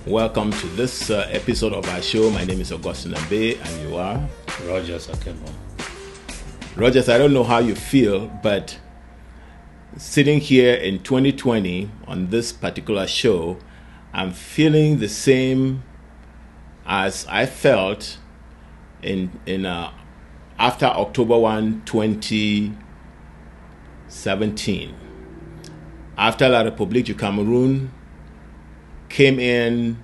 Welcome to this episode of our show. My name is Augustine Amba, and you are? Rogers Akebo. Rogers, I don't know how you feel, but sitting here in 2020 on this particular show, I'm feeling the same as I felt in after October 1, 2017. After La République du Cameroon came in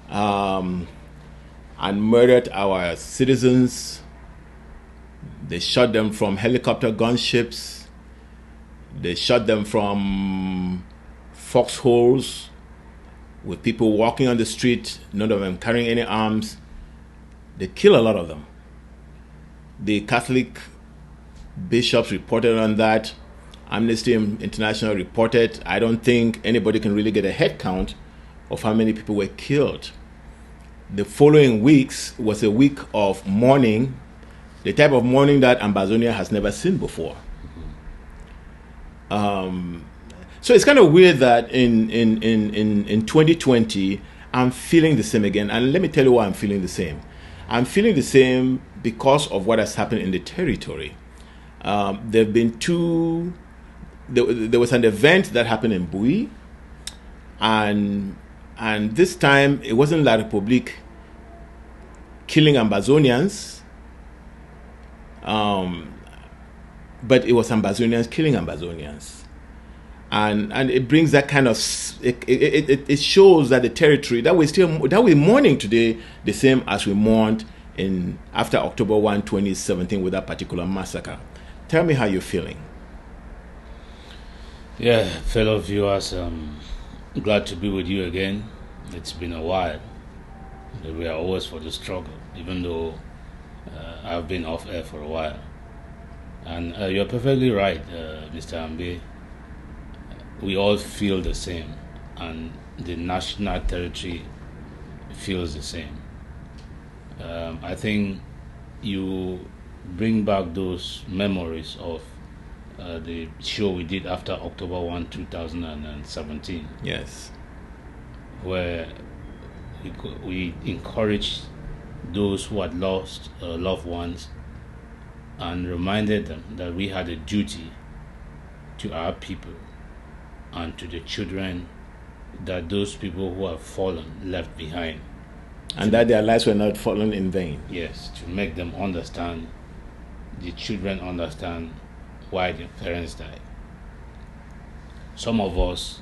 and murdered our citizens. They shot them from helicopter gunships. They shot them from foxholes with people walking on the street, none of them carrying any arms. They kill a lot of them. The Catholic bishops reported on that. Amnesty International reported. I don't think anybody can really get a head count of how many people were killed. The following weeks was a week of mourning, the type of mourning that Ambazonia has never seen before. So it's kind of weird that in 2020, I'm feeling the same again. And let me tell you why I'm feeling the same. I'm feeling the same because of what has happened in the territory. There have been two. There was an event that happened in Bui, and this time it wasn't La République killing Ambazonians, but it was Ambazonians killing Ambazonians, and it brings that kind of it shows that the territory that we're mourning today the same as we mourned in after October 1, 2017 with that particular massacre. Tell me how you're feeling. Yeah, fellow viewers, glad to be with you again. It's been a while, but we are always for the struggle, even though I've been off air for a while. And you're perfectly right, Mr. Ambe. We all feel the same, and the national territory feels the same. I think you bring back those memories of the show we did after October 1, 2017. Yes. Where we encouraged those who had lost loved ones and reminded them that we had a duty to our people and to the children that those people who have fallen left behind. And that their lives were not fallen in vain. Yes, to make them understand, the children understand why their parents died. Some of us,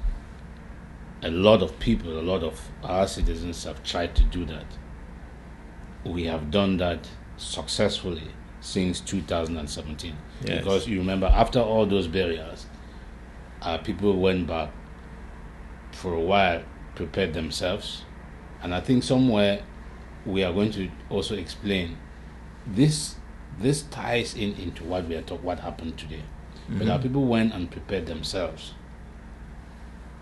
a lot of people, a lot of our citizens have tried to do that. We have done that successfully since 2017. Yes. Because you remember, after all those burials, people went back for a while, prepared themselves, and I think somewhere we are going to also explain this ties into what we are talking, what happened today. Mm-hmm. But our people went and prepared themselves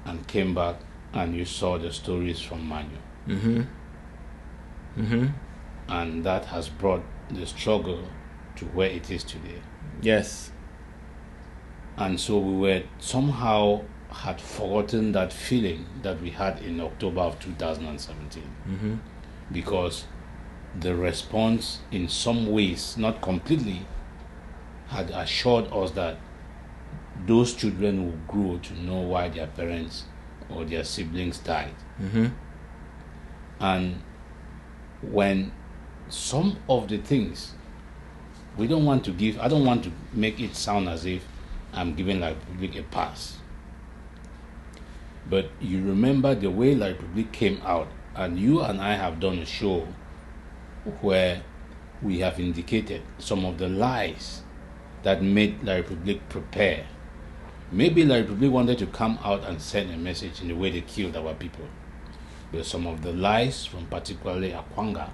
and came back, and you saw the stories from Manu. Mm-hmm. Mm-hmm. And that has brought the struggle to where it is today. Yes. And so we were somehow had forgotten that feeling that we had in October of 2017. Mm-hmm. Because the response in some ways, not completely, had assured us that those children will grow to know why their parents or their siblings died. Mm-hmm. And when some of the things I don't want to make it sound as if I'm giving La République a pass. But you remember the way La République came out, and you and I have done a show where we have indicated some of the lies that made La République prepare. Maybe La République wanted to come out and send a message in the way they killed our people. But some of the lies from particularly Akwanga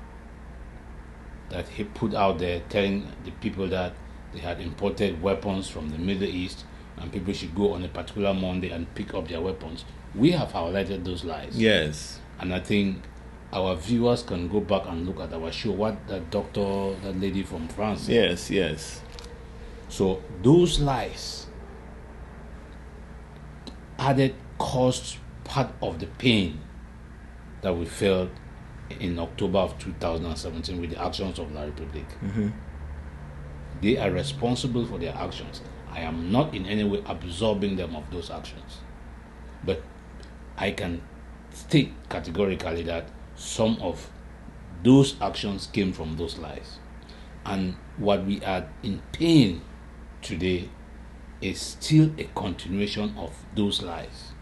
that he put out there, telling the people that they had imported weapons from the Middle East and people should go on a particular Monday and pick up their weapons. We have highlighted those lies. Yes. And I think our viewers can go back and look at our show, what that lady from France said. Yes. So those lies caused part of the pain that we failed in October of 2017 with the actions of La Republique. They are responsible for their actions. I am not in any way absolving them of those actions. But I can state categorically that some of those actions came from those lies. And what we are in pain today is still a continuation of those lies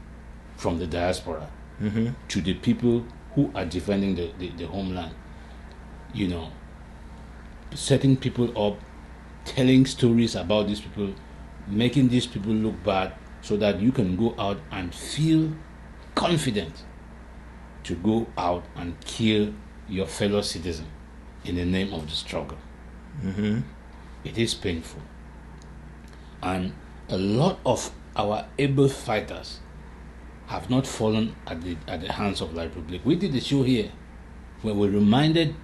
from the diaspora to the people who are defending the homeland. You know, setting people up, telling stories about these people, making these people look bad so that you can go out and feel confident to go out and kill your fellow citizen in the name of the struggle. It is painful. And a lot of our able fighters have not fallen at the hands of La Republique. We did a show here where we reminded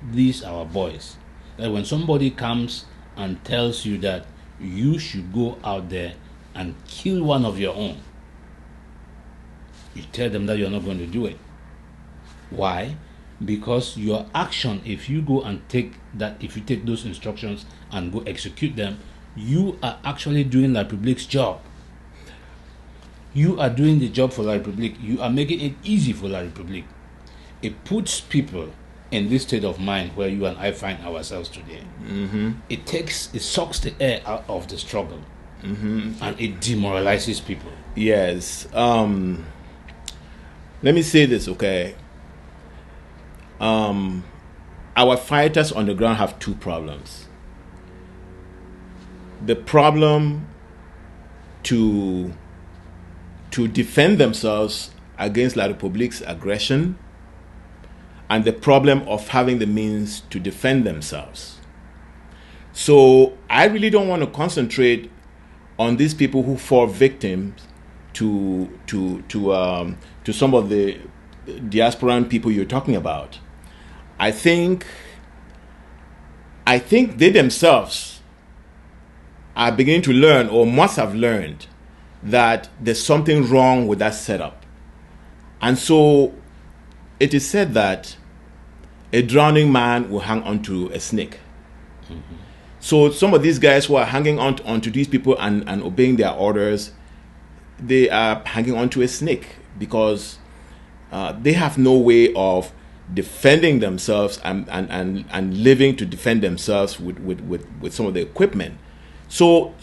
our boys that when somebody comes and tells you that you should go out there and kill one of your own, you tell them that you're not going to do it. Why? Because your action, if you take those instructions and go execute them, you are actually doing La Republique's job. You are doing the job for La Republique. You are making it easy for La Republique. It puts people in this state of mind where you and I find ourselves today. It sucks the air out of the struggle, and it demoralizes people. Yes. Let me say this, okay? Our fighters on the ground have two problems. The problem to defend themselves against La Republique's aggression, and the problem of having the means to defend themselves. So I really don't want to concentrate on these people who fall victims to some of the diasporan people you're talking about. I think they themselves are beginning to learn, or must have learned, that there's something wrong with that setup. And so it is said that a drowning man will hang onto a snake. So some of these guys who are hanging onto these people and obeying their orders, they are hanging onto a snake because they have no way of defending themselves and living to defend themselves with some of the equipment. So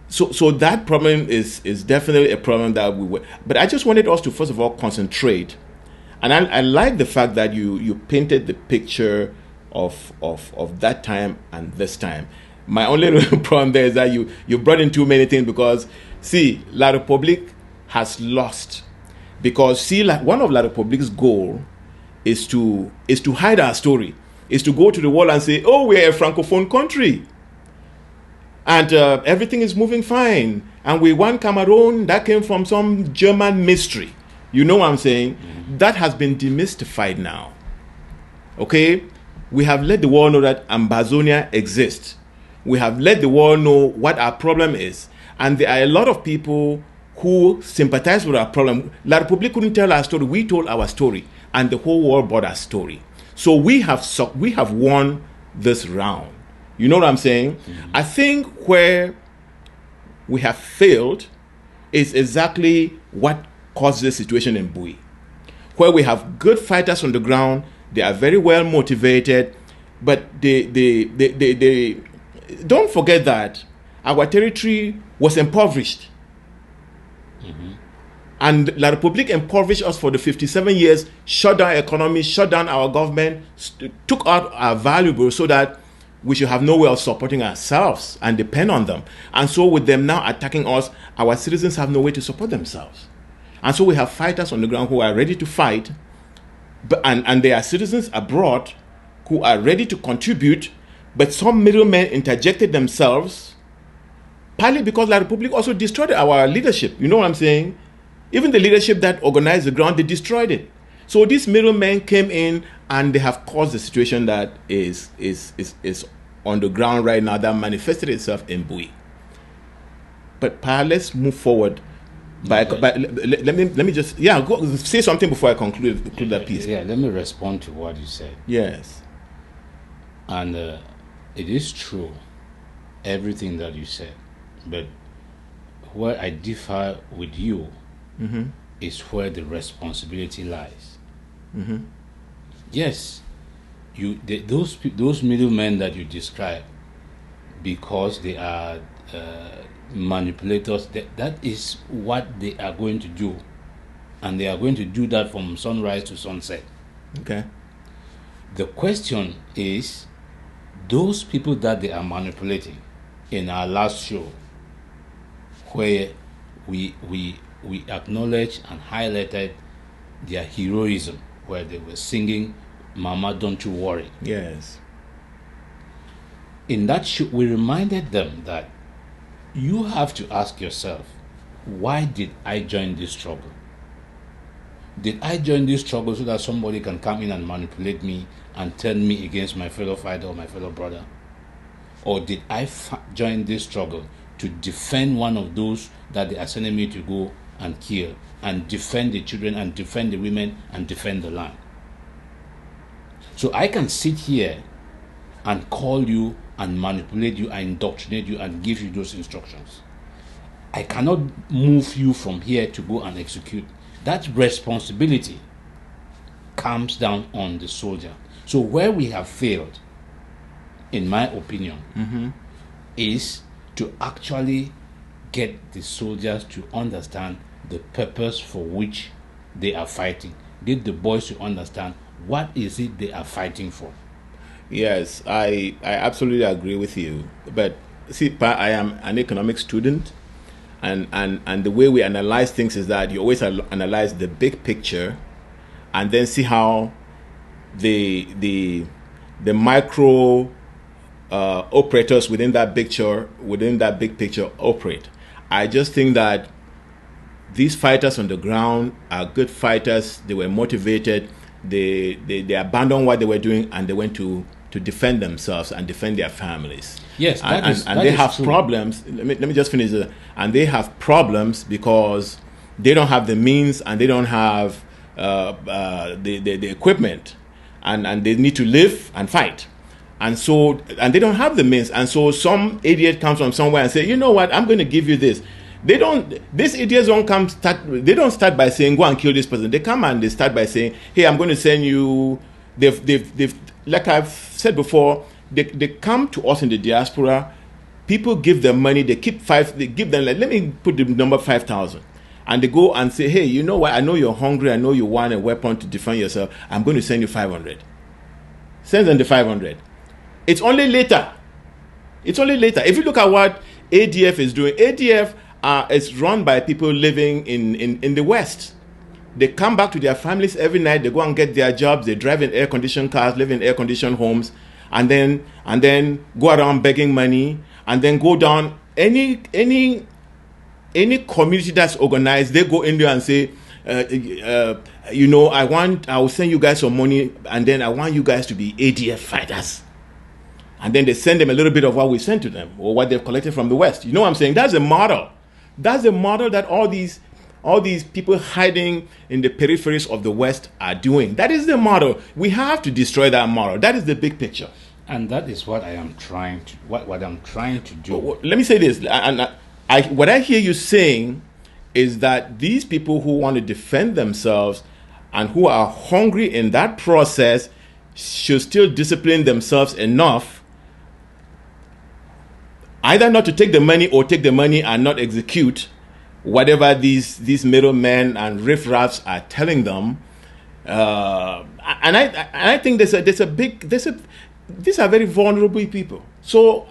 that problem is definitely a problem that we will. But I just wanted us to first of all concentrate, and I like the fact that you painted the picture of that time and this time. My only problem there is that you brought in too many things, because see, La Republique has lost, because see, one of La Republique's goal is to hide our story, is to go to the world and say, oh, we're a francophone country. And everything is moving fine. And we won Cameroon, that came from some German mystery. You know what I'm saying? That has been demystified now. Okay? We have let the world know that Ambazonia exists. We have let the world know what our problem is. And there are a lot of people who sympathize with our problem. La Republique couldn't tell our story. We told our story. And the whole world bought our story. So we have won this round. You know what I'm saying? I think where we have failed is exactly what caused the situation in Bui, where we have good fighters on the ground. They are very well motivated, but they don't forget that our territory was impoverished. And La Republique impoverished us for the 57 years, shut down our economy, shut down our government, took out our valuables so that we should have no way of supporting ourselves and depend on them. And so with them now attacking us, our citizens have no way to support themselves. And so we have fighters on the ground who are ready to fight, and there are citizens abroad who are ready to contribute, but some middlemen interjected themselves, partly because La Republique also destroyed our leadership. You know what I'm saying? Even the leadership that organized the ground, they destroyed it. So these middlemen came in and they have caused the situation that is on the ground right now, that manifested itself in Bui. But let's move forward Let me just go say something before I conclude that piece. Yeah, let me respond to what you said. Yes, and it is true, everything that you said, but where I differ with you is where the responsibility lies. Yes, those middlemen that you describe, because they are manipulators, that is what they are going to do, and they are going to do that from sunrise to sunset. Okay. The question is, those people that they are manipulating, in our last show, where we acknowledged and highlighted their heroism, where they were singing "Mama, Don't You Worry." Yes. In that show, we reminded them that you have to ask yourself, why did I join this struggle? Did I join this struggle so that somebody can come in and manipulate me and turn me against my fellow fighter or my fellow brother? Or did I join this struggle to defend one of those that they are sending me to go and kill, and defend the children and defend the women and defend the land? So I can sit here and call you and manipulate you and indoctrinate you and give you those instructions. I cannot move you from here to go and execute. That responsibility comes down on the soldier. So where we have failed, in my opinion, is to actually get the soldiers to understand the purpose for which they are fighting. Get the boys to understand what is it they are fighting for. Yes, I absolutely agree with you. But see, I am an economic student, and the way we analyze things is that you always analyze the big picture, and then see how the micro operators within that big picture operate. I just think that these fighters on the ground are good fighters. They were motivated. They abandoned what they were doing, and they went to defend themselves and defend their families. Yes, and they have true. Problems. Let me just finish this. And they have problems because they don't have the means, and they don't have the equipment, and they need to live and fight. And they don't have the means. And so some idiot comes from somewhere and say, you know what, I'm going to give you this. These idiots they don't start by saying, go and kill this person. They come and they start by saying, hey, I'm going to send you, they've like I've said before, they come to us in the diaspora. People give them money. They give them, like, let me put the number 5,000. And they go and say, hey, you know what, I know you're hungry. I know you want a weapon to defend yourself. I'm going to send you 500. Send them the 500. It's only later. If you look at what ADF is doing, ADF is run by people living in the West. They come back to their families every night. They go and get their jobs. They drive in air-conditioned cars, live in air-conditioned homes, and then go around begging money, and then go down any community that's organized. They go in there and say, I will send you guys some money, and then I want you guys to be ADF fighters. And then they send them a little bit of what we sent to them, or what they've collected from the West. You know what I'm saying? That's a model. That's a model that all these people hiding in the peripheries of the West are doing. That is the model. We have to destroy that model. That is the big picture. And that is what I am trying to what I'm trying to do. Well, let me say this. What I hear you saying is that these people who want to defend themselves and who are hungry in that process should still discipline themselves enough either not to take the money, or take the money and not execute whatever these middlemen and riffraffs are telling them. And I think these are very vulnerable people. So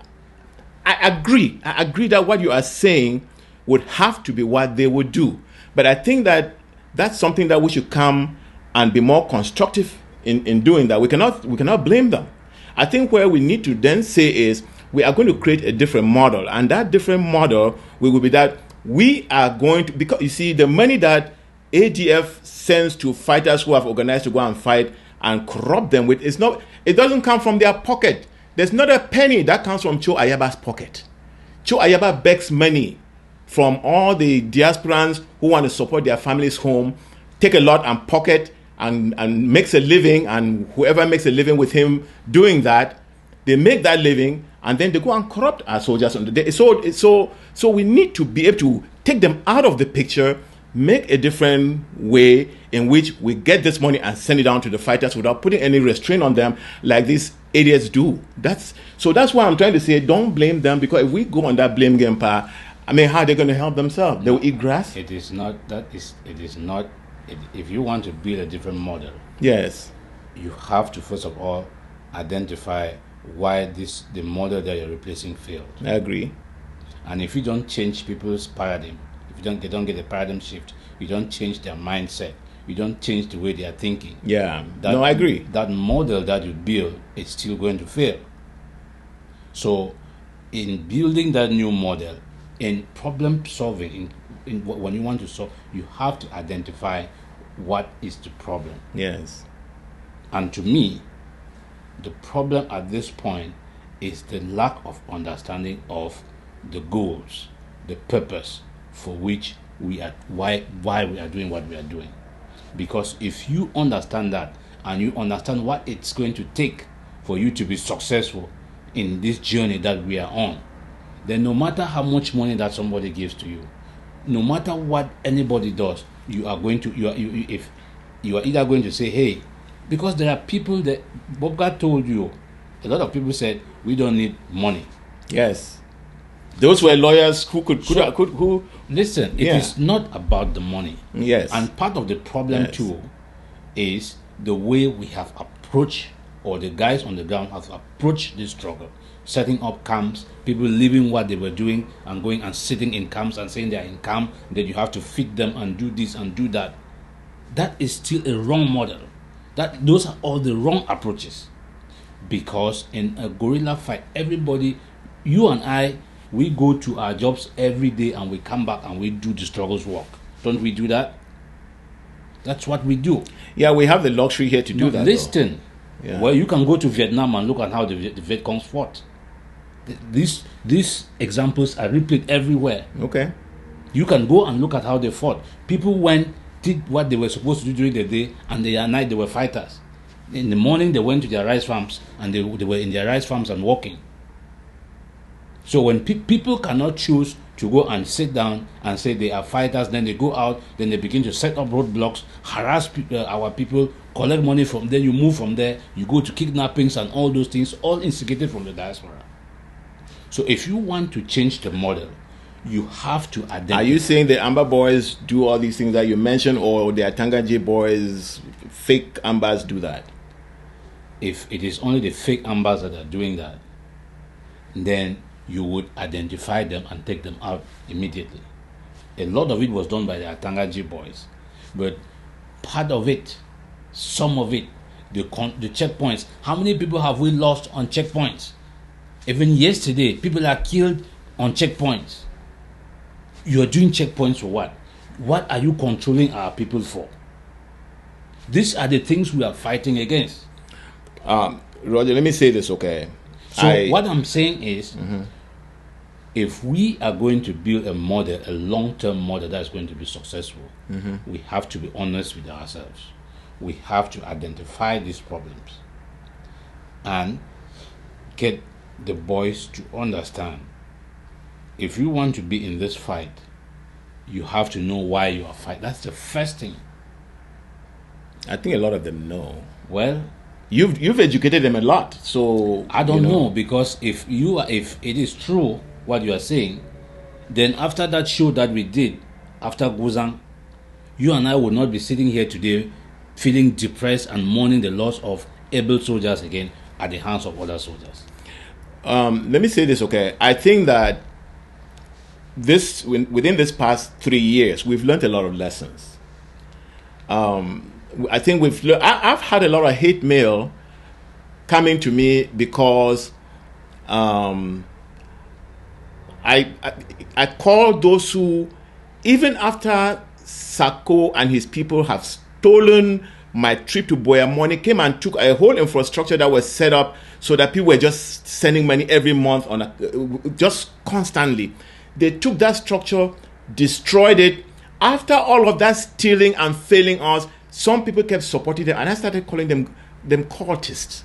I agree that what you are saying would have to be what they would do. But I think that that's something that we should come and be more constructive in doing that. We cannot blame them. I think where we need to then say is, we are going to create a different model, and that different model will be that we are going to, because you see, the money that ADF sends to fighters who have organized to go and fight and corrupt them with, it doesn't come from their pocket. There's not a penny that comes from Cho Ayaba's pocket. Cho Ayaba begs money from all the diasporans who want to support their families home, take a lot and pocket and makes a living, and whoever makes a living with him doing that, they make that living, and then they go and corrupt our soldiers on the day. So we need to be able to take them out of the picture, make a different way in which we get this money and send it down to the fighters without putting any restraint on them like these idiots do. That's why I'm trying to say, don't blame them, because if we go on that blame game path, I mean, how are they going to help themselves? They will eat grass? It is not. If you want to build a different model, yes, you have to first of all identify why the model that you're replacing failed. I agree. And if you don't change people's paradigm, they don't get a paradigm shift, you don't change their mindset, you don't change the way they are thinking. Yeah, I agree. That model that you build is still going to fail. So, in building that new model, in problem solving, when you want to solve, you have to identify what is the problem. Yes. And to me, the problem at this point is the lack of understanding of the goals, the purpose for which we are, why we are doing what we are doing. Because if you understand that, and you understand what it's going to take for you to be successful in this journey that we are on, then no matter how much money that somebody gives to you, no matter what anybody does, you are either going to say, hey, because there are people that Bob God told you, a lot of people said we don't need money. Yes, those were lawyers who could listen. It is not about the money. Yes, and part of the problem too is the way we have approached, or the guys on the ground have approached this struggle, setting up camps, people leaving what they were doing and going and sitting in camps and saying they are in camp, that you have to feed them and do this and do that. That is still a wrong model. Those are all the wrong approaches. Because in a guerrilla fight, everybody, you and I, we go to our jobs every day and we come back and we do the struggle's work. Don't we do that? That's what we do. Yeah, we have the luxury here to do that. Listen, well, you can go to Vietnam and look at how the Viet Congs fought. These examples are replicated everywhere. Okay. You can go and look at how they fought. People did what they were supposed to do during the day, and at night they were fighters. In the morning they went to their rice farms, and they were in their rice farms and working. So when people cannot choose to go and sit down and say they are fighters, then they go out, then they begin to set up roadblocks, harass our people, collect money from there, you move from there, you go to kidnappings and all those things, all instigated from the diaspora. So if you want to change the model, you have to identify. Are you saying the Amba boys do all these things that you mentioned, or the Atangaji boys, fake Ambas, do that? If it is only the fake Ambas that are doing that, then you would identify them and take them out immediately. A lot of it was done by the Atangaji boys, but part of it, some of it, the checkpoints. How many people have we lost on checkpoints? Even yesterday, people are killed on checkpoints. You are doing checkpoints for what? What are you controlling our people for? These are the things we are fighting against. Roger, let me say this, okay? So what I'm saying is, if we are going to build a model, a long-term model that is going to be successful, we have to be honest with ourselves. We have to identify these problems and get the boys to understand. If you want to be in this fight, you have to know why you are fighting. That's the first thing. I think a lot of them know. Well, you've educated them a lot, so I don't know, because if it is true what you are saying, then after that show that we did after Guzang, you and I would not be sitting here today feeling depressed and mourning the loss of able soldiers again at the hands of other soldiers. Let me say this, okay? I think that within this past 3 years, we've learned a lot of lessons. I think I've had a lot of hate mail coming to me because I call those who, even after Sako and his people have stolen my trip to Boyamoni, came and took a whole infrastructure that was set up so that people were just sending money every month just constantly. they took that structure, destroyed it. After all of that stealing and failing us, some people kept supporting them, and I started calling them cultists.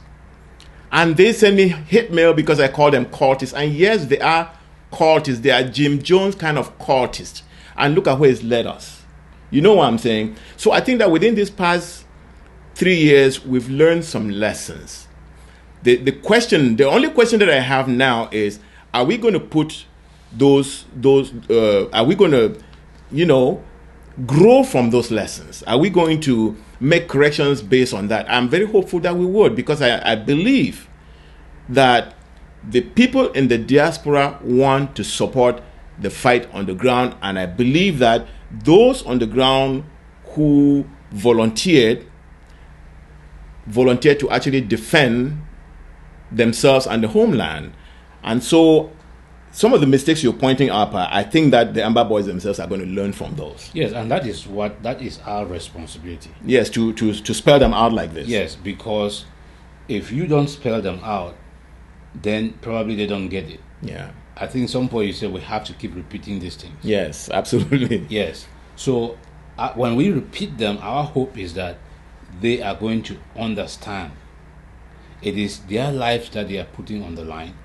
And they send me hate mail because I call them cultists. And yes, they are cultists. They are Jim Jones kind of cultists. And look at where it's led us. You know what I'm saying? So I think that within these past 3 years, we've learned some lessons. The only question that I have now is, are we going to put are we going to, grow from those lessons? Are we going to make corrections based on that? I'm very hopeful that we would, because I believe that the people in the diaspora want to support the fight on the ground, and I believe that those on the ground who volunteered to actually defend themselves and the homeland. And so some of the mistakes you're pointing up, I think that the Amba boys themselves are going to learn from those. Yes, and that is our responsibility. Yes, to spell them out like this. Yes, because if you don't spell them out, then probably they don't get it. Yeah. I think some point you said we have to keep repeating these things. Yes, absolutely. Yes. So when we repeat them, our hope is that they are going to understand it is their lives that they are putting on the line.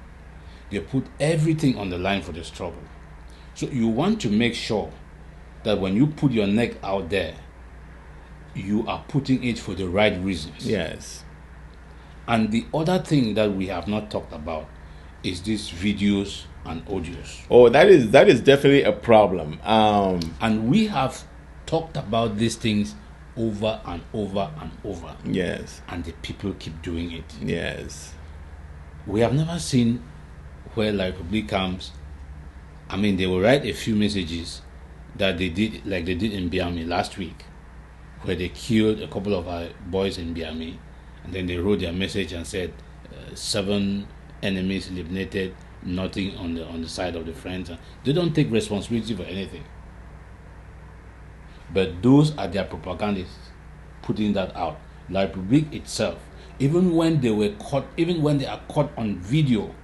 They put everything on the line for the struggle. So you want to make sure that when you put your neck out there, you are putting it for the right reasons. Yes. And the other thing that we have not talked about is these videos and audios. Oh, that is definitely a problem. And we have talked about these things over and over and over. Yes. And the people keep doing it. Yes. We have never seen where La Republique comes. I mean, they will write a few messages that they did, like they did in Biami last week, where they killed a couple of our boys in Biami, and then they wrote their message and said 7 enemies eliminated, nothing on the side of the friends. They don't take responsibility for anything. But those are their propagandists putting that out. La Republique itself, even when they are caught on video,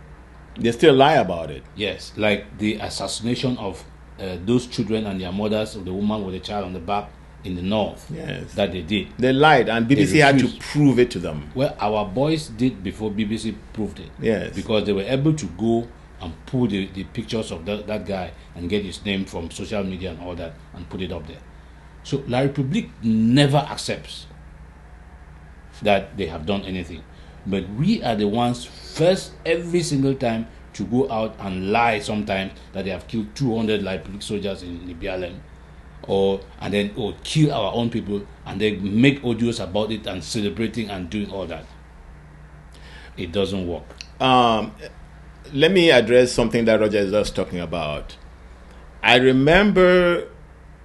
they still lie about it. Yes, like the assassination of those children and their mothers, of the woman with a child on the back in the north. Yes, that they did. They lied, and BBC had to prove it to them. Well, our boys did before BBC proved it. Yes, because they were able to go and pull the pictures of that guy and get his name from social media and all that and put it up there. So La Republique never accepts that they have done anything. But we are the ones first every single time to go out and lie sometimes that they have killed 200 La Republique soldiers in the BLM, or kill our own people, and they make audios about it and celebrating and doing all that. It doesn't work. Let me address something that Roger is just talking about. I remember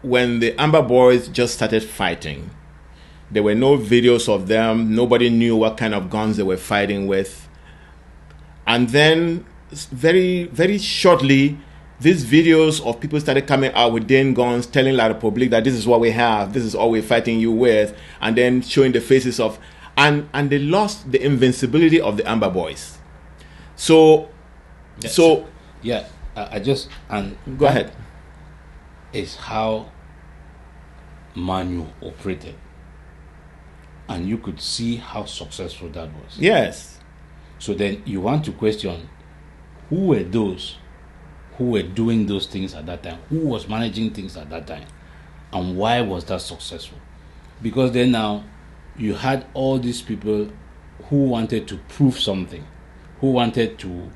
when the Amba boys just started fighting. There were no videos of them. Nobody knew what kind of guns they were fighting with. And then very, very shortly, these videos of people started coming out with Dane guns, telling La Republique that this is what we have, this is all we're fighting you with, and then showing the faces of... And they lost the invincibility of the Amba boys. So... Yeah, I just... and go ahead. Is how Manu operated. And you could see how successful that was. Yes. So then you want to question, who were those who were doing those things at that time? Who was managing things at that time? And why was that successful? Because then now you had all these people who wanted to prove something, who wanted to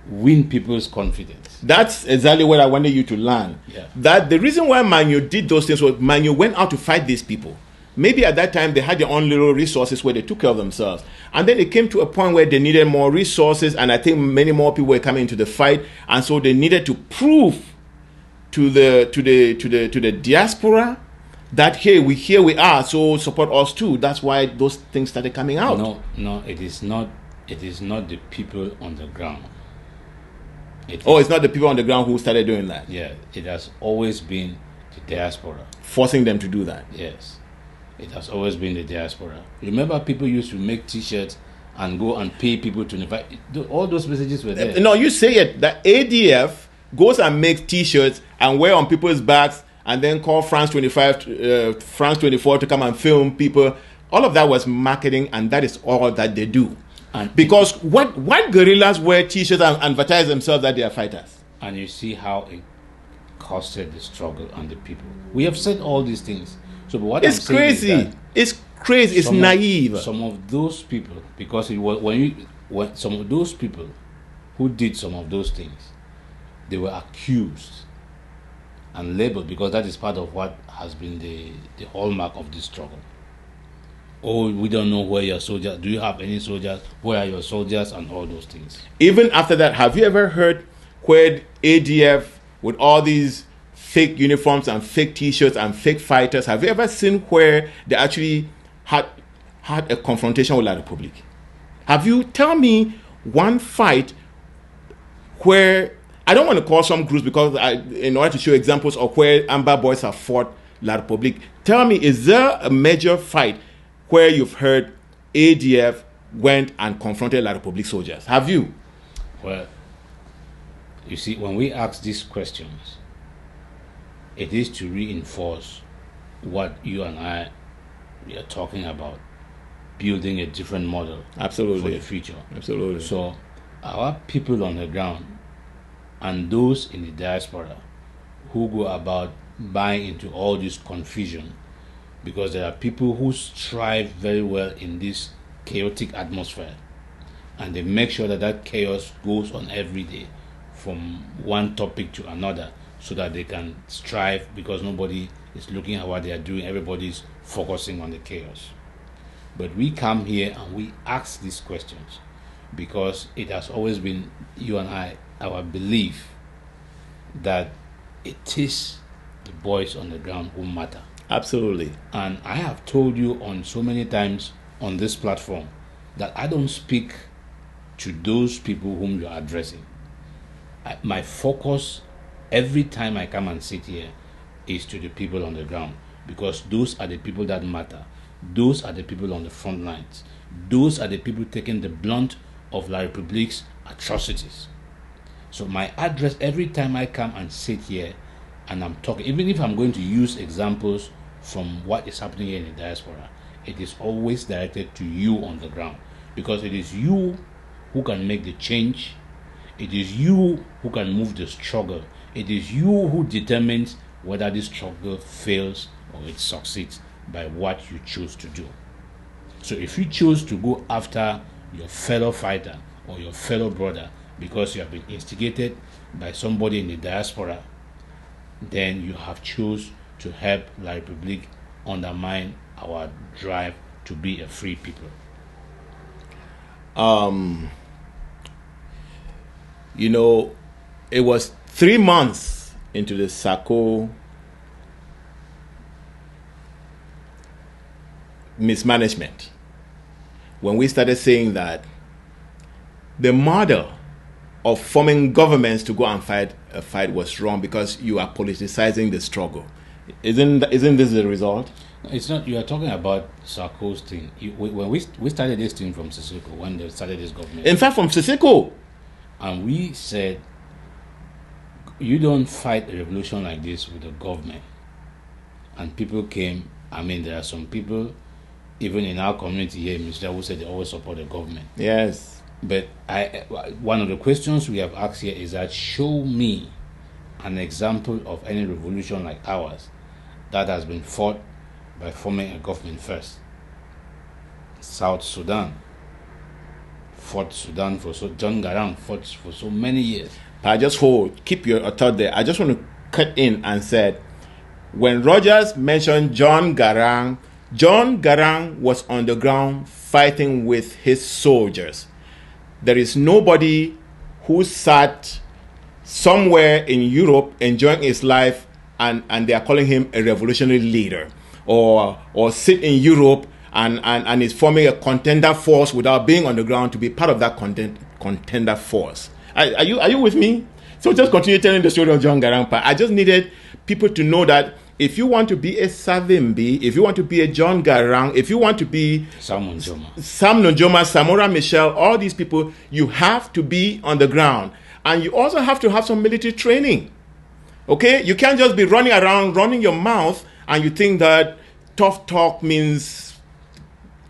win people's confidence. That's exactly what I wanted you to learn. Yeah. That the reason why Manu did those things was Manu went out to fight these people. Maybe at that time they had their own little resources where they took care of themselves, and then it came to a point where they needed more resources, and I think many more people were coming into the fight, and so they needed to prove to the diaspora that here we are, so support us too. That's why those things started coming out. No, it is not. It is not the people on the ground. It's not the people on the ground who started doing that. Yeah, it has always been the diaspora forcing them to do that. Yes. It has always been the diaspora. Remember, people used to make T-shirts and go and pay people to invite. All those messages were there. No, you say it. The ADF goes and makes T-shirts and wear on people's backs, and then call France 25, France 24 to come and film people. All of that was marketing, and that is all that they do. And because what guerrillas wear T-shirts and advertise themselves that they are fighters? And you see how it costed the struggle and the people. We have said all these things. So, but what it's I'm saying crazy. Is that it's crazy. It's naive. Some of those people, because it was when some of those people who did some of those things, they were accused and labeled, because that is part of what has been the hallmark of this struggle. Oh, we don't know where your soldiers. Do you have any soldiers? Where are your soldiers? And all those things. Even after that, have you ever heard where ADF with all these fake uniforms and fake T-shirts and fake fighters? Have you ever seen where they actually had a confrontation with La Republique? Have you? Tell me one fight where, I don't want to call some groups because in order to show examples of where Amba boys have fought La Republique. Tell me, is there a major fight where you've heard ADF went and confronted La Republique soldiers? Have you? Well, you see, when we ask these questions, it is to reinforce what you and I are talking about, building a different model Absolutely. For the future. Absolutely. So our people on the ground and those in the diaspora who go about buying into all this confusion, because there are people who strive very well in this chaotic atmosphere, and they make sure that that chaos goes on every day from one topic to another, so that they can strive, because nobody is looking at what they are doing. Everybody's focusing on the chaos. But we come here and we ask these questions because it has always been, you and I, our belief that it is the boys on the ground who matter. Absolutely. And I have told you on so many times on this platform that I don't speak to those people whom you are addressing. My focus every time I come and sit here is to the people on the ground, because those are the people that matter. Those are the people on the front lines. Those are the people taking the blunt of La Republique's atrocities. So my address every time I come and sit here and I'm talking, even if I'm going to use examples from what is happening here in the diaspora, it is always directed to you on the ground, because it is you who can make the change. It is you who can move the struggle. It is you who determines whether this struggle fails or it succeeds by what you choose to do. So if you choose to go after your fellow fighter or your fellow brother because you have been instigated by somebody in the diaspora, then you have chosen to help La Republique undermine our drive to be a free people. You know, it was 3 months into the Sako mismanagement when we started saying that the model of forming governments to go and fight a fight was wrong because you are politicizing the struggle. Isn't this the result? It's not. You are talking about Sarko's thing. When we started this thing from Sissoko, when they started this government. In fact, from Sissoko. And we said, you don't fight a revolution like this with the government. And people came. I mean, there are some people, even in our community here, Mr. who said they always support the government. Yes. But one of the questions we have asked here is that show me an example of any revolution like ours that has been fought by forming a government first. South Sudan fought Sudan for John Garang fought for so many years. I just keep your thought there. I just want to cut in and said, when Rogers mentioned John Garang was on the ground fighting with his soldiers. There is nobody who sat somewhere in Europe enjoying his life and they are calling him a revolutionary leader, or sit in Europe and is forming a contender force without being on the ground to be part of that contender force. Are you with me? So just continue telling the story of John Garang. I just needed people to know that if you want to be a Savimbi, if you want to be a John Garang, if you want to be Sam Nujoma, Samora Michel, all these people, you have to be on the ground. and you also have to have some military training. Okay? You can't just be running around, running your mouth, and you think that tough talk means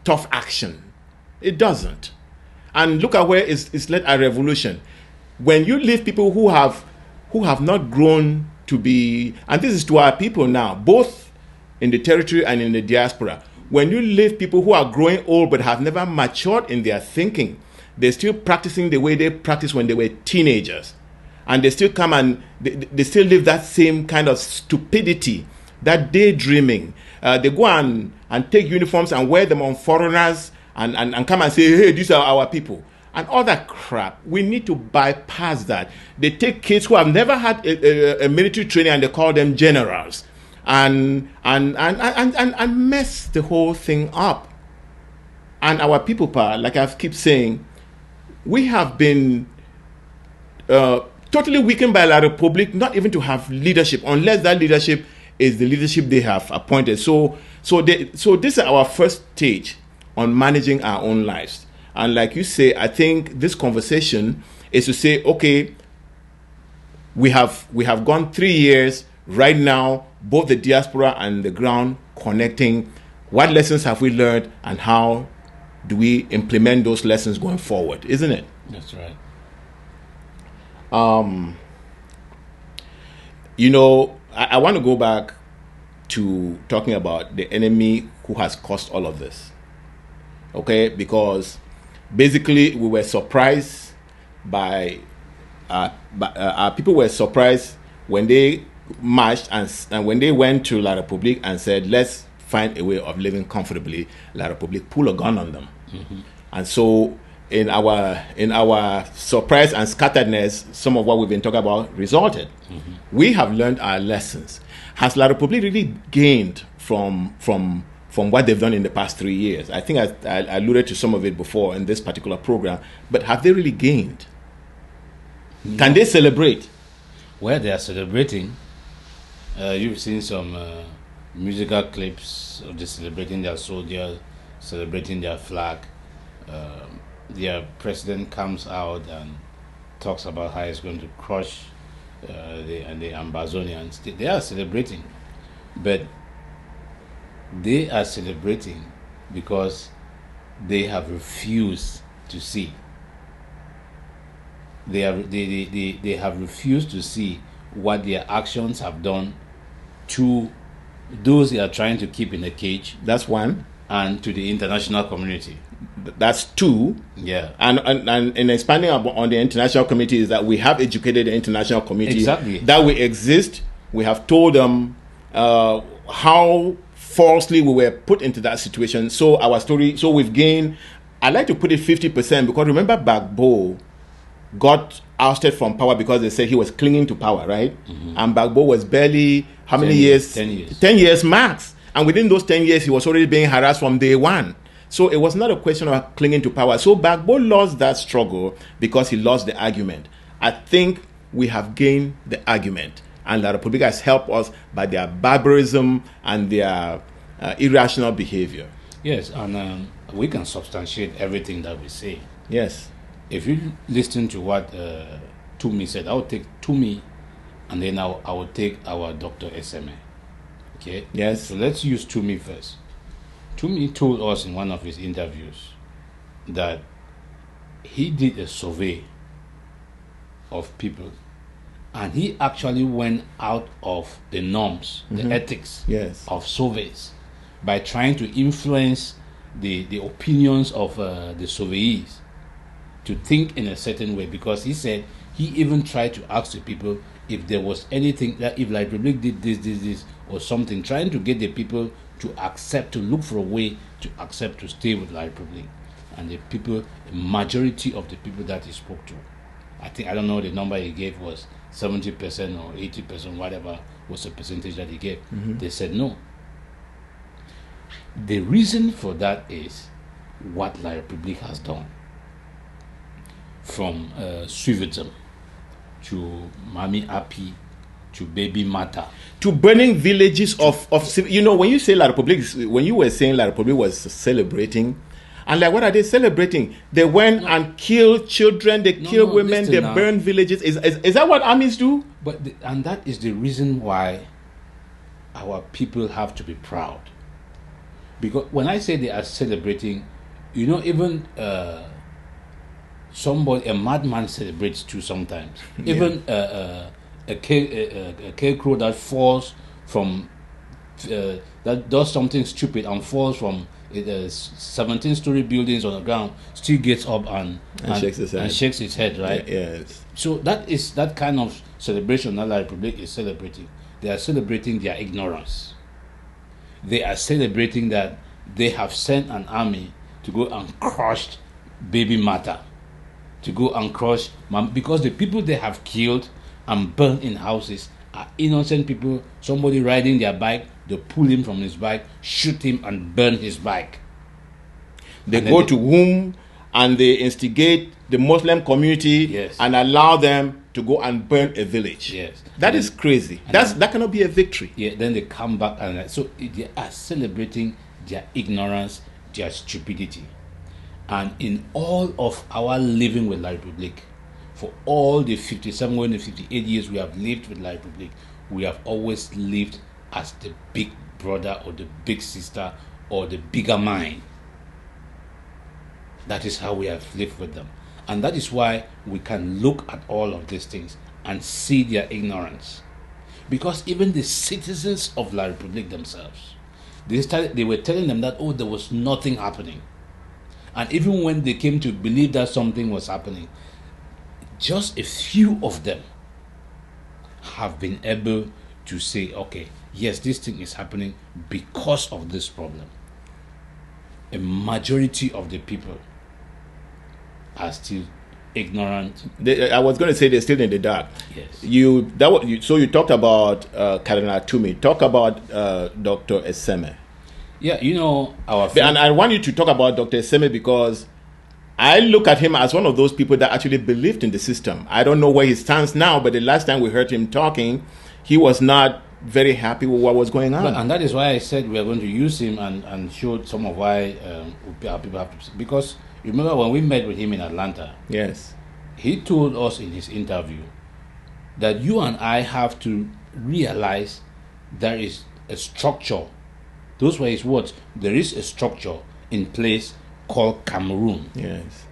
tough action. It doesn't. And look at where it's led a revolution. When you leave people who have not grown to be, and this is to our people now, both in the territory and in the diaspora, when you leave people who are growing old but have never matured in their thinking, they're still practicing the way they practiced when they were teenagers. And they still come and they still live that same kind of stupidity, that daydreaming. They go and take uniforms and wear them on foreigners and come and say, hey, these are our people. And all that crap. We need to bypass that. They take kids who have never had a military training and they call them generals and mess the whole thing up. And our people, like I keep saying, we have been totally weakened by La Republic, not even to have leadership, unless that leadership is the leadership they have appointed. So this is our first stage on managing our own lives. And like you say, I think this conversation is to say, okay, we have gone 3 years right now, both the diaspora and the ground connecting. What lessons have we learned, and how do we implement those lessons going forward? Isn't it? That's right. I want to go back to talking about the enemy who has caused all of this. Okay, because basically we were surprised by our people were surprised when they marched and when they went to La Republique and said, let's find a way of living comfortably. La Republique pulled a gun on them. Mm-hmm. And so in our surprise and scatteredness, some of what we've been talking about resulted. Mm-hmm. We have learned our lessons. Has La Republique really gained from what they've done in the past 3 years? I think I alluded to some of it before in this particular program, but have they really gained? No. Can they celebrate? Well, they are celebrating. You've seen some musical clips of them celebrating their soldiers, celebrating their flag. Their president comes out and talks about how he's going to crush the Ambazonians. They are celebrating, but they are celebrating because they have refused to see. They have refused to see what their actions have done to those they are trying to keep in a cage. That's one. And to the international community. That's two. Yeah. And expanding on the international community is that we have educated the international community. Exactly. That we exist. We have told them how falsely we were put into that situation. So we've gained, I like to put it 50%, because remember Gbagbo got ousted from power because they said he was clinging to power, right? Mm-hmm. And Gbagbo was barely, how many years? 10 years. 10 years max. And within those 10 years, he was already being harassed from day one. So it was not a question of clinging to power. So Gbagbo lost that struggle because he lost the argument. I think we have gained the argument. And La Republica has helped us by their barbarism and their irrational behavior. Yes, and we can substantiate everything that we say. Yes. If you listen to what Tumi said, I would take Tumi, and then I would take our Dr. SMA. Okay? Yes. So let's use Tumi first. Tumi told us in one of his interviews that he did a survey of people, and he actually went out of the norms, the ethics of surveys, by trying to influence the opinions of the surveyees to think in a certain way, because he said he even tried to ask the people if there was anything, that if La Republique did this or something, trying to get the people to accept, to look for a way to accept to stay with La Republique. And the people, the majority of the people that he spoke to, I don't know the number he gave was 70% or 80%, whatever was the percentage that he gave. Mm-hmm. They said no. The reason for that is what La Republique has done. From Suivism to Mami Api to Baby Mata to burning villages of when you say La Republique, when you were saying La Republique was celebrating, And like, what are they celebrating? They went and killed children, they killed women, they burned villages. Is that what armies do? And that is the reason why our people have to be proud. Because when I say they are celebrating, even a madman celebrates too sometimes. Yeah. Even a crow that falls from, that does something stupid and falls from 17-story buildings on the ground, still gets up and shakes his head, right? Yes. So that kind of celebration that La Republic is celebrating. They are celebrating their ignorance. They are celebrating that they have sent an army to go and crush baby Mata, to go and crush because the people they have killed and burned in houses are innocent people. Somebody riding their bike, they pull him from his bike, shoot him, and burn his bike. They go to whom and they instigate the Muslim community. Yes. And allow them to go and burn a village. Yes. That is crazy. That cannot be a victory. Yeah. Then they come back and so they are celebrating their ignorance, their stupidity. And in all of our living with La Republic, for all the 57 and 58 years we have lived with La Republic, we have always lived as the big brother or the big sister or the bigger mind. That is how we have lived with them. And that is why we can look at all of these things and see their ignorance. Because even the citizens of La Republic themselves, they were telling them that, there was nothing happening. And even when they came to believe that something was happening, just a few of them have been able to say, okay, yes, this thing is happening because of this problem. A majority of the people are still ignorant. I was going to say they're still in the dark. Yes. So you talked about Cardinal Toomey. Talk about Dr. Eseme. Yeah, and I want you to talk about Dr. Eseme because I look at him as one of those people that actually believed in the system. I don't know where he stands now, but the last time we heard him talking, he was not very happy with what was going on. And that is why I said we are going to use him and show some of why our people have to. Because remember when we met with him in Atlanta? Yes. He told us in his interview that you and I have to realize there is a structure. Those were his words. There is a structure in place called Cameroon. Yes.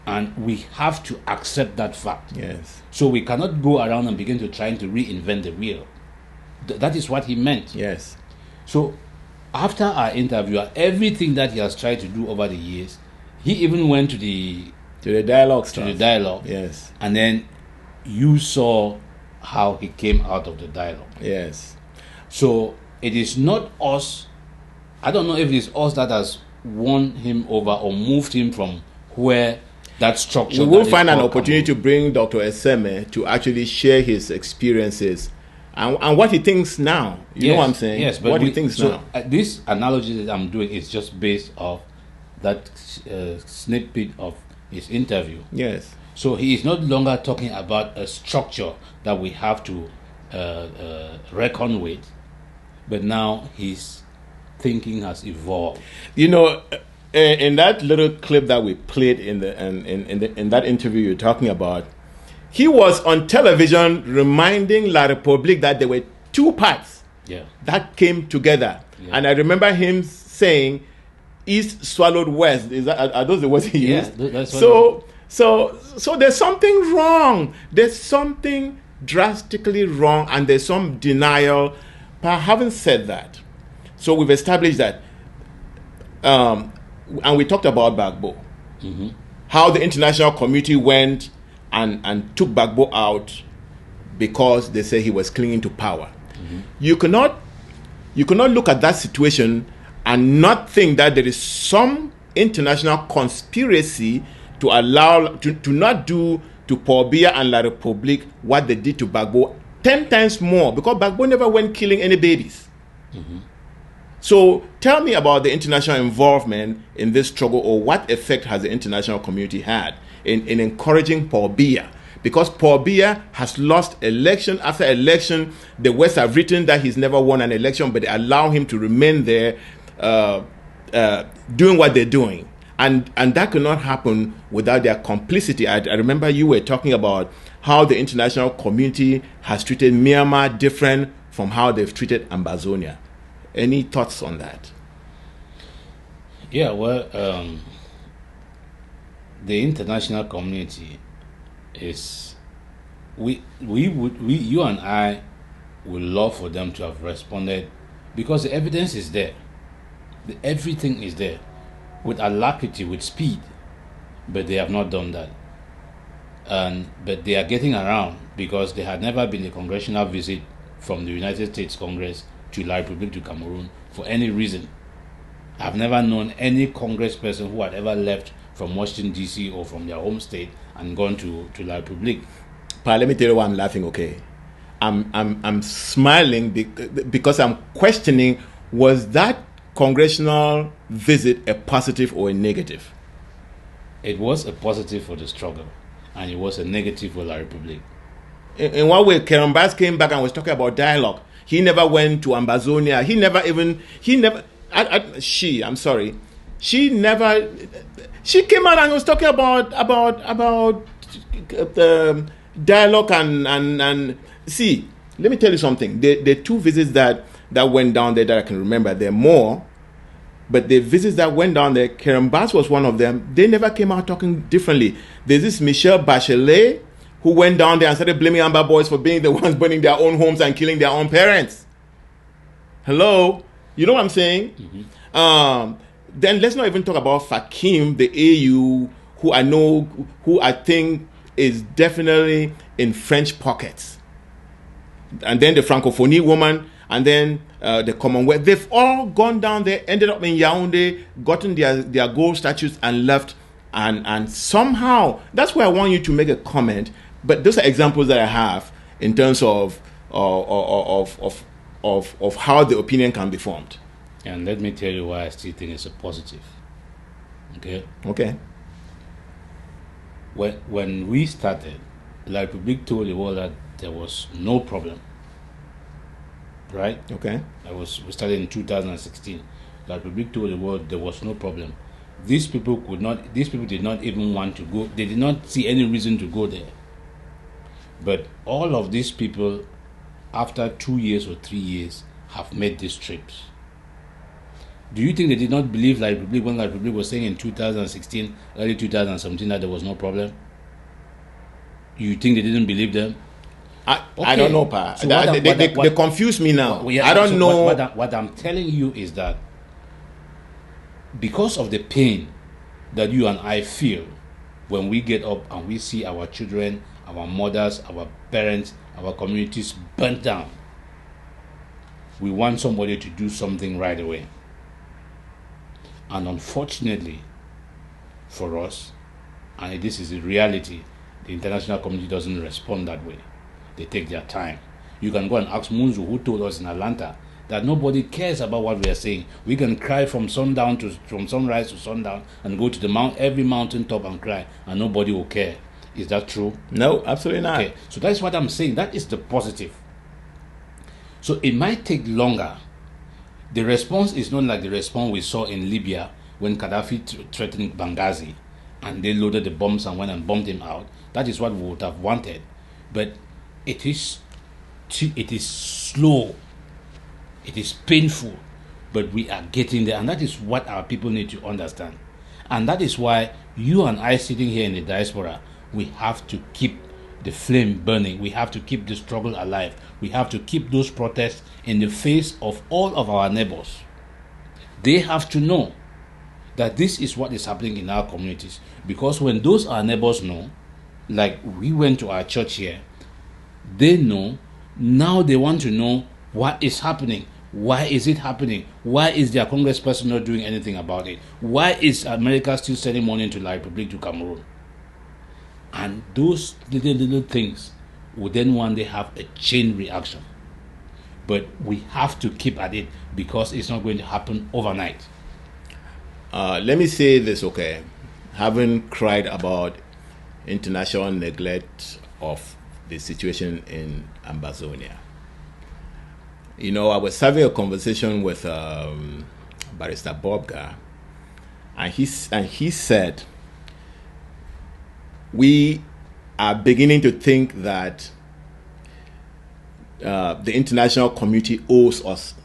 And we have to accept that fact. Yes. So we cannot go around and begin to trying to reinvent the wheel. That is what he meant. Yes. So after our interview, everything that he has tried to do over the years, he even went to the dialogue. Yes. And then you saw how he came out of the dialogue. Yes. So it is not us. I don't know if it is us that has won him over or moved him from where that structure. We will find an opportunity to bring Dr. Eseme to actually share his experiences and what he thinks now. You know what I'm saying? Yes, but what he thinks now. This analogy that I'm doing is just based off that snippet of his interview. Yes. So he is no longer talking about a structure that we have to reckon with, but now his thinking has evolved. In that little clip that we played in that interview you're talking about, he was on television reminding La Republique that there were two parts that came together. Yeah. And I remember him saying, East swallowed West. Are those the words he used? That's so there's something wrong. There's something drastically wrong, and there's some denial. But having said that, so we've established that, and we talked about Gbagbo, how the international community went and took Gbagbo out because they say he was clinging to power. You cannot look at that situation and not think that there is some international conspiracy to allow to not do to Paul Biya and La Republique what they did to Gbagbo 10 times more, because Gbagbo never went killing any babies. So tell me about the international involvement in this struggle, or what effect has the international community had in encouraging Paul Biya? Because Paul Biya has lost election after election. The West have written that he's never won an election, but they allow him to remain there doing what they're doing. And that could not happen without their complicity. I remember you were talking about how the international community has treated Myanmar different from how they've treated Ambazonia. Any thoughts on that? Yeah, well, the international community is you and I would love for them to have responded, because the evidence is there. Everything is there with alacrity, with speed, but they have not done that. But they are getting around because there had never been a congressional visit from the United States Congress to La Republic to Cameroon for any reason. I've never known any congressperson who had ever left from Washington D.C. or from their home state and gone to La Republic. Pa, let me tell you why I'm laughing. Okay, I'm smiling because I'm questioning, was that congressional visit a positive or a negative? It was a positive for the struggle, and it was a negative for La Republic. In what way? Kerambas came back and was talking about dialogue. He never went to Ambazonia. She came out and was talking about dialogue and see. Let me tell you something. The two visits that went down there that I can remember, there are more, but the visits that went down there, Kerambas was one of them. They never came out talking differently. There's this Michelle Bachelet who went down there and started blaming Amba boys for being the ones burning their own homes and killing their own parents. Hello? You know what I'm saying? Mm-hmm. Then let's not even talk about Fakim, the AU, who I think is definitely in French pockets. And then the Francophonie woman, and then the Commonwealth. They've all gone down there, ended up in Yaoundé, gotten their gold statues and left. And somehow, that's where I want you to make a comment. But those are examples that I have in terms of how the opinion can be formed. And let me tell you why I still think it's a positive. Okay. When we started, La Republique told the world that there was no problem. Right? Okay. We started in 2016. La Republique told the world there was no problem. These people did not even want to go. They did not see any reason to go there. But all of these people, after 2 years or 3 years, have made these trips. Do you think they did not believe La Republique when La Republique was saying in 2016, early 2017 that there was no problem? You think they didn't believe them? I don't know, Pa. So they confuse me now. I don't know. What I'm telling you is that because of the pain that you and I feel when we get up and we see our children, our mothers, our parents, our communities burnt down, we want somebody to do something right away. And unfortunately for us, and this is the reality, the international community doesn't respond that way. They take their time. You can go and ask Munzu, who told us in Atlanta that nobody cares about what we are saying. We can cry from sunrise to sundown and go to every mountain top and cry, and nobody will care. Is that true? No, absolutely not. Okay, so that's what I'm saying. That is the positive. So it might take longer. The response is not like the response we saw in Libya when Gaddafi threatened Benghazi and they loaded the bombs and went and bombed him out. That is what we would have wanted. But it is slow. It is painful. But we are getting there. And that is what our people need to understand. And that is why you and I sitting here in the diaspora, we have to keep the flame burning. We have to keep the struggle alive. We have to keep those protests in the face of all of our neighbors. They have to know that this is what is happening in our communities. Because when those our neighbors know, like we went to our church here, they know. Now they want to know what is happening. Why is it happening? Why is their congressperson not doing anything about it? Why is America still sending money to La Republique to Cameroon? And those little things will then one day have a chain reaction. But we have to keep at it because it's not going to happen overnight. Let me say this, okay? Having cried about international neglect of the situation in Ambazonia. You know, I was having a conversation with Barrister Bobga, and he said, we are beginning to think that the international community owes us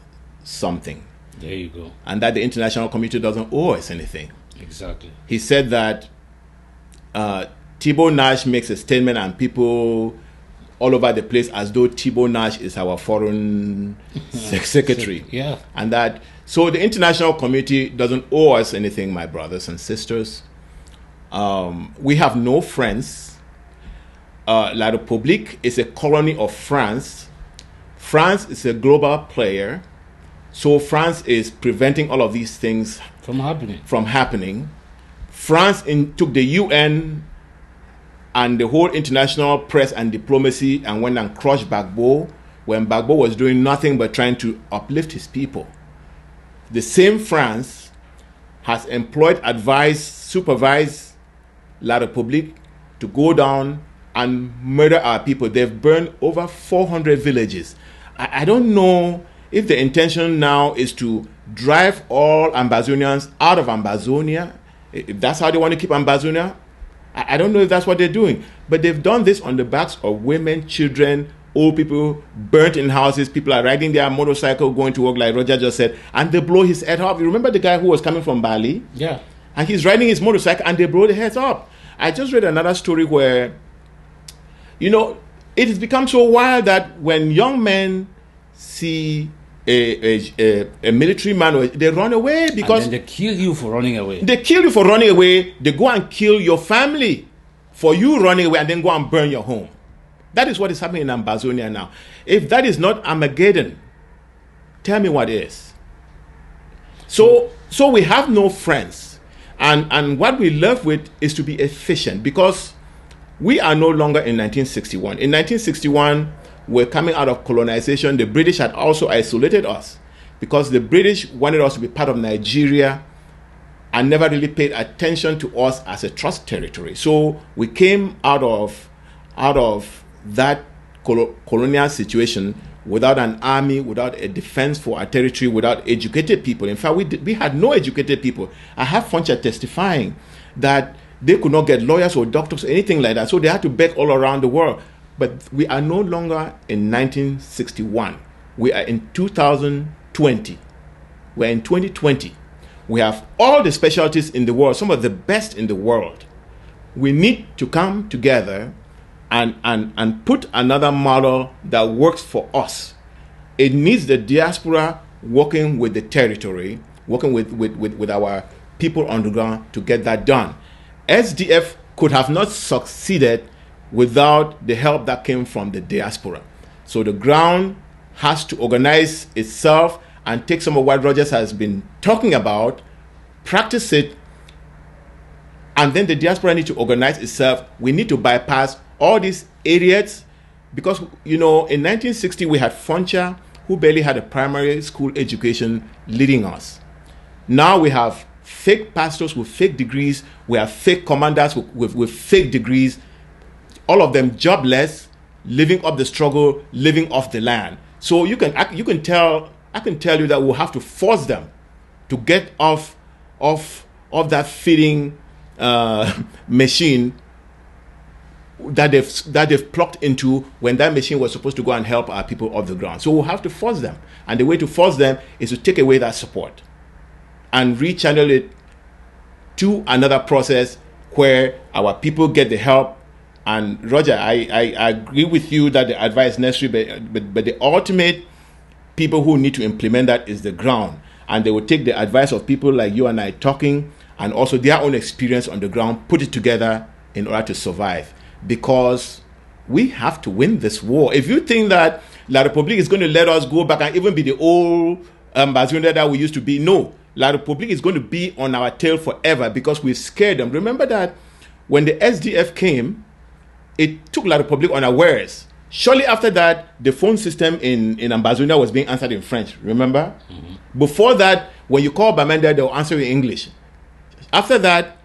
something. There you go. And that the international community doesn't owe us anything. Exactly. He said that Thibault Nash makes a statement and people all over the place as though Thibault Nash is our foreign secretary. Yeah. And that, so the international community doesn't owe us anything, my brothers and sisters. We have no friends. La République is a colony of France. France is a global player. So France is preventing all of these things From happening. France took the UN and the whole international press and diplomacy and went and crushed Gbagbo when Gbagbo was doing nothing but trying to uplift his people. The same France has employed, advised, supervised La République to go down and murder our people. They've burned over 400 villages. I don't know if the intention now is to drive all Ambazonians out of Ambazonia, if that's how they want to keep Ambazonia. I don't know if that's what they're doing. But they've done this on the backs of women, children, old people, burnt in houses. People are riding their motorcycle, going to work, like Roger just said, and they blow his head off. You remember the guy who was coming from Bali? Yeah. And he's riding his motorcycle, and they blow the heads up. I just read another story where, it has become so wild that when young men see a military man, they run away because... And then they kill you for running away. They kill you for running away. They go and kill your family for you running away and then go and burn your home. That is what is happening in Ambazonia now. If that is not Armageddon, tell me what is. So we have no friends. And what we left with is to be efficient, because we are no longer in 1961. In 1961, we're coming out of colonization. The British had also isolated us because the British wanted us to be part of Nigeria and never really paid attention to us as a trust territory. So we came out of that colonial situation without an army, without a defense for our territory, without educated people. In fact, we had no educated people. I have Funcha testifying that they could not get lawyers or doctors or anything like that, so they had to beg all around the world. But we are no longer in 1961. We are in 2020. We're in 2020. We have all the specialties in the world, some of the best in the world. We need to come together and put another model that works for us. It needs the diaspora working with the territory, working with our people on the ground to get that done. SDF could have not succeeded without the help that came from the diaspora. So the ground has to organize itself and take some of what Rogers has been talking about, practice it, and then the diaspora needs to organize itself. We need to bypass all these idiots, because in 1960 we had Funcha, who barely had a primary school education, leading us. Now we have fake pastors with fake degrees. We have fake commanders with fake degrees. All of them jobless, living up the struggle, living off the land. So I can tell you that we'll have to force them to get off that feeding machine that they've plucked into, when that machine was supposed to go and help our people off the ground. So we'll have to force them. And the way to force them is to take away that support and rechannel it to another process where our people get the help. And Roger, I agree with you that the advice is necessary, but the ultimate people who need to implement that is the ground. And they will take the advice of people like you and I talking, and also their own experience on the ground, put it together in order to survive. Because we have to win this war. If you think that La République is going to let us go back and even be the old Ambazonia that we used to be, no. La République is going to be on our tail forever because we've scared them. Remember that when the SDF came, it took La République unawares. Shortly after that, the phone system in Ambazonia was being answered in French. Remember? Mm-hmm. Before that, when you call Bamenda, they were answering in English. After that,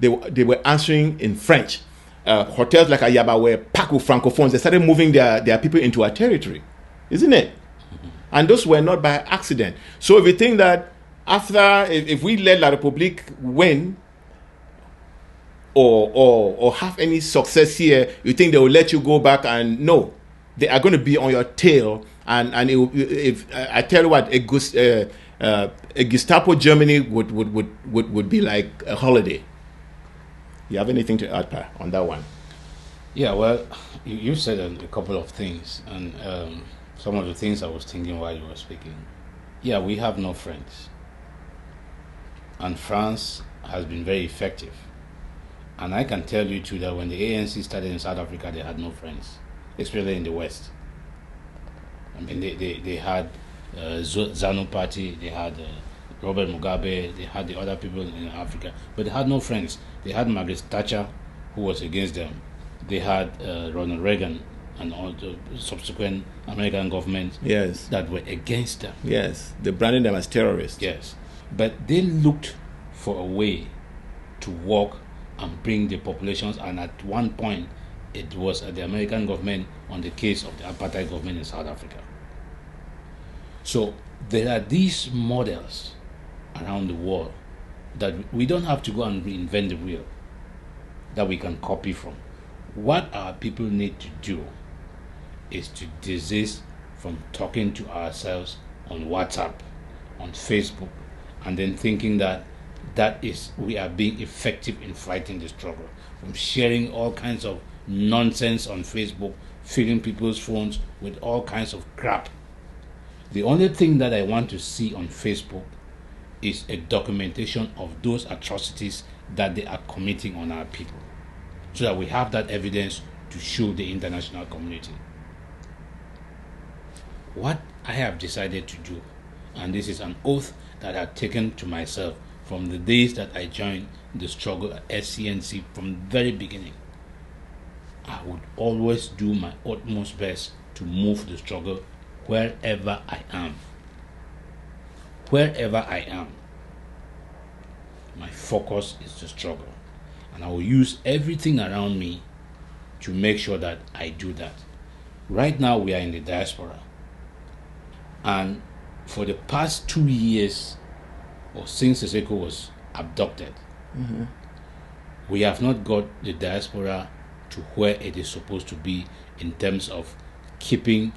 they were answering in French. Hotels like Ayaba were packed with francophones. They started moving their people into our territory, isn't it? Mm-hmm. And those were not by accident. So if you think that after, if we let La Republique win or have any success here, you think they will let you go back? And no, they are going to be on your tail. And if I tell you what, a Gestapo Germany would be like a holiday. You have anything to add, Pa, on that one? Yeah, well, you said a couple of things, and some of the things I was thinking while you were speaking. Yeah, we have no friends, and France has been very effective. And I can tell you too that when the ANC started in South Africa, they had no friends, especially in the West. I mean, they had ZANU Party, they had Robert Mugabe, they had the other people in Africa, but they had no friends. They had Margaret Thatcher, who was against them. They had Ronald Reagan and all the subsequent American governments Yes. that were against them. Yes. They branded them as terrorists. Yes. But they looked for a way to work and bring the populations, and at one point it was the American government on the case of the apartheid government in South Africa. So there are these models around the world that we don't have to go and reinvent the wheel, that we can copy from. What our people need to do is to desist from talking to ourselves on WhatsApp, on Facebook, and then thinking that we are being effective in fighting the struggle. From sharing all kinds of nonsense on Facebook, filling people's phones with all kinds of crap. The only thing that I want to see on Facebook is a documentation of those atrocities that they are committing on our people, so that we have that evidence to show the international community. What I have decided to do, and this is an oath that I've taken to myself from the days that I joined the struggle at SCNC from the very beginning, I would always do my utmost best to move the struggle wherever I am. Wherever I am, my focus is the struggle. And I will use everything around me to make sure that I do that. Right now, we are in the diaspora. And for the past 2 years, or since Seseko was abducted, we have not got the diaspora to where it is supposed to be in terms of keeping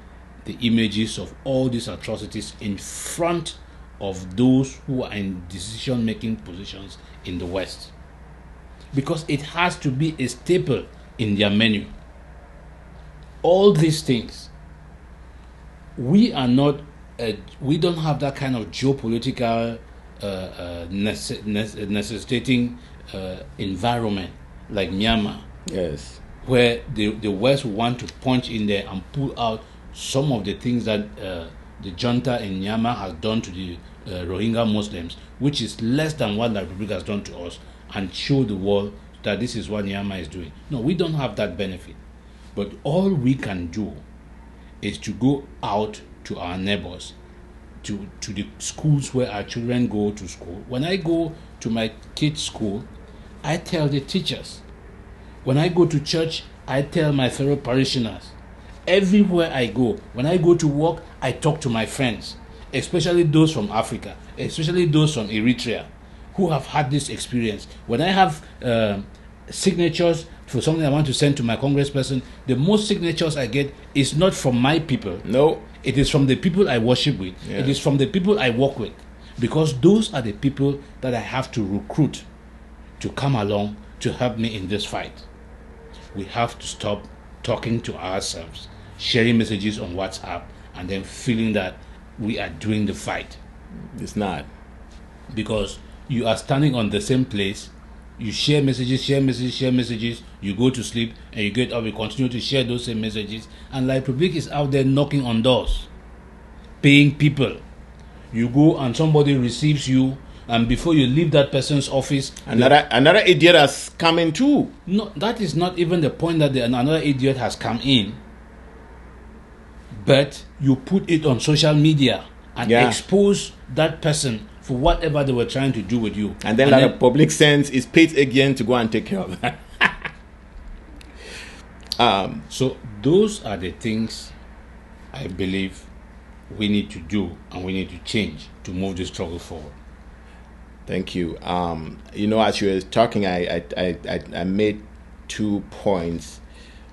the images of all these atrocities in front of those who are in decision-making positions in the West. Because it has to be a staple in their menu. All these things, we don't have that kind of geopolitical necessitating environment like Myanmar. Yes. Where the West want to punch in there and pull out some of the things that the junta in Myanmar has done to the Rohingya Muslims, which is less than what the Republic has done to us, and show the world that this is what Myanmar is doing. No, we don't have that benefit. But all we can do is to go out to our neighbors, to the schools where our children go to school. When I go to my kids' school, I tell the teachers. When I go to church, I tell my fellow parishioners. Everywhere I go, when I go to work, I talk to my friends, especially those from Africa, especially those from Eritrea, who have had this experience. When I have signatures for something I want to send to my congressperson, the most signatures I get is not from my people. No. It is from the people I worship with. Yeah. It is from the people I work with. Because those are the people that I have to recruit to come along to help me in this fight. We have to stop talking to ourselves, sharing messages on WhatsApp, and then feeling that we are doing the fight. It's not. Because you are standing on the same place, you share messages, you go to sleep, and you get up, you continue to share those same messages, and La Republique is out there knocking on doors, paying people. You go and somebody receives you, and before you leave that person's office, another idiot has come in too. No, that is not even the point that another idiot has come in. But you put it on social media and expose that person for whatever they were trying to do with you. And then the public sense is paid again to go and take care of that. So those are the things I believe we need to do and we need to change to move the struggle forward. Thank you. As you were talking, I made 2 points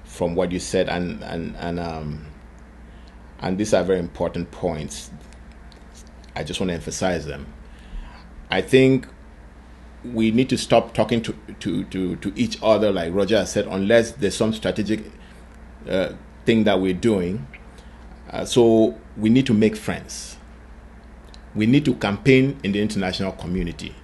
from what you said, and these are very important points. I just want to emphasize them. I think we need to stop talking to each other, like Roger has said, unless there's some strategic thing that we're doing. So we need to make friends. We need to campaign in the international community.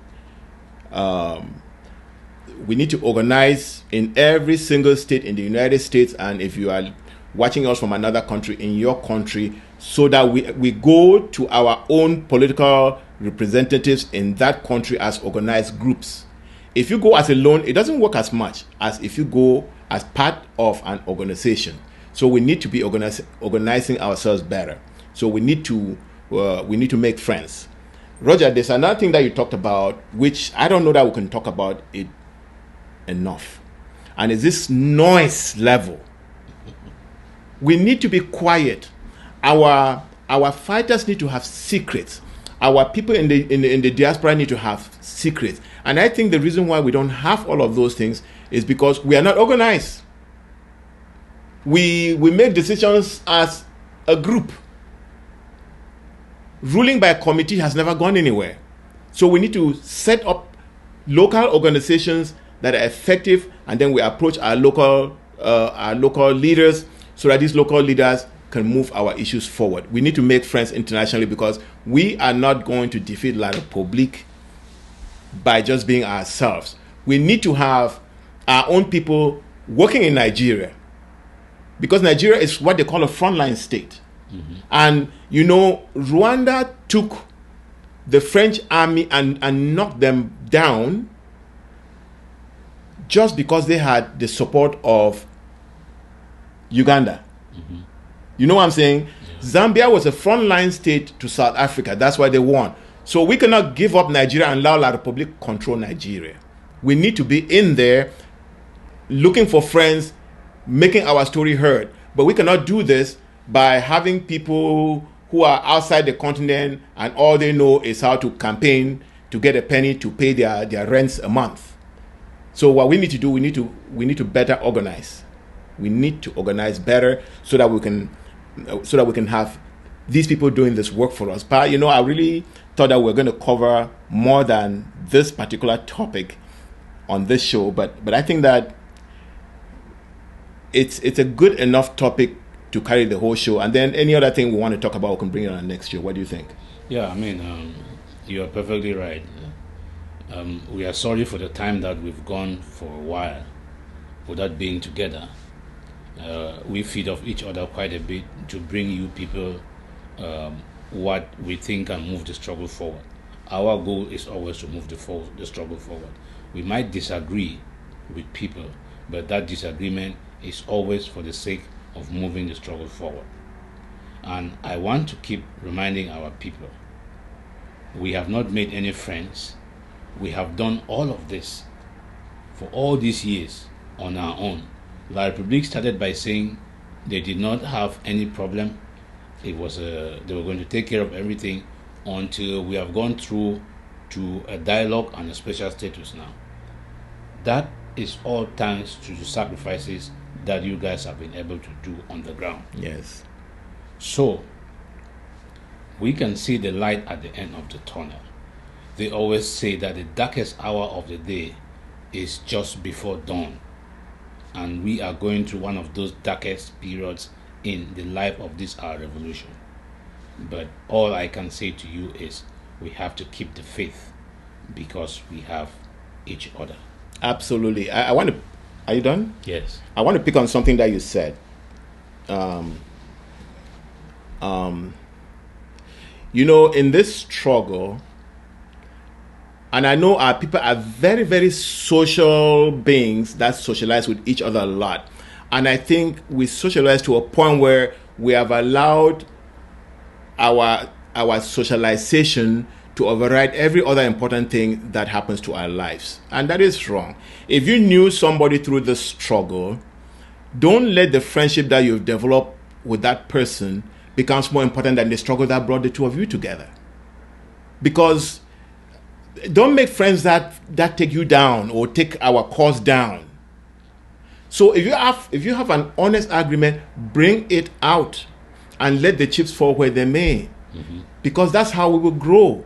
We need to organize in every single state in the United States, and if you are watching us from another country, in your country, so that we go to our own political representatives in that country as organized groups. If you go as alone, it doesn't work as much as if you go as part of an organization. So we need to be organizing ourselves better. So we need to make friends. Roger, there's another thing that you talked about, which I don't know that we can talk about it enough, and it's this noise level. We need to be quiet. Our fighters need to have secrets. Our people in the diaspora need to have secrets. And I think the reason why we don't have all of those things is because we are not organized. We make decisions as a group. Ruling by a committee has never gone anywhere. So we need to set up local organizations that are effective, and then we approach our local leaders so that these local leaders can move our issues forward. We need to make friends internationally, because we are not going to defeat La République by just being ourselves. We need to have our own people working in Nigeria, because Nigeria is what they call a frontline state. Mm-hmm. And Rwanda took the French army and knocked them down just because they had the support of Uganda. Mm-hmm. You know what I'm saying? Yeah. Zambia was a frontline state to South Africa. That's why they won. So we cannot give up Nigeria and allow La République control Nigeria. We need to be in there looking for friends, making our story heard. But we cannot do this by having people who are outside the continent and all they know is how to campaign to get a penny to pay their rents a month. So what we need to do, we need to better organize. We need to organize better so that we can have these people doing this work for us. But I really thought that we're going to cover more than this particular topic on this show. But I think that it's a good enough topic to carry the whole show. And then any other thing we want to talk about, we can bring it on the next show. What do you think? Yeah, you are perfectly right. We are sorry for the time that we've gone for a while without being together. We feed off each other quite a bit to bring you people what we think can move the struggle forward. Our goal is always to move the struggle forward. We might disagree with people, but that disagreement is always for the sake of moving the struggle forward. And I want to keep reminding our people, we have not made any friends. We have done all of this for all these years on our own. La République started by saying they did not have any problem. They were going to take care of everything until we have gone through to a dialogue and a special status now. That is all thanks to the sacrifices that you guys have been able to do on the ground. Yes. So we can see the light at the end of the tunnel. They always say that the darkest hour of the day is just before dawn. And we are going through one of those darkest periods in the life of this our revolution. But all I can say to you is we have to keep the faith, because we have each other. Absolutely. I want to... Are you done? Yes. I want to pick on something that you said. In this struggle, and I know our people are very, very social beings that socialize with each other a lot. And I think we socialize to a point where we have allowed our socialization to override every other important thing that happens to our lives. And that is wrong. If you knew somebody through this struggle, don't let the friendship that you've developed with that person becomes more important than the struggle that brought the two of you together. Because don't make friends that take you down or take our cause down. So if you have an honest argument, bring it out and let the chips fall where they may, because that's how we will grow.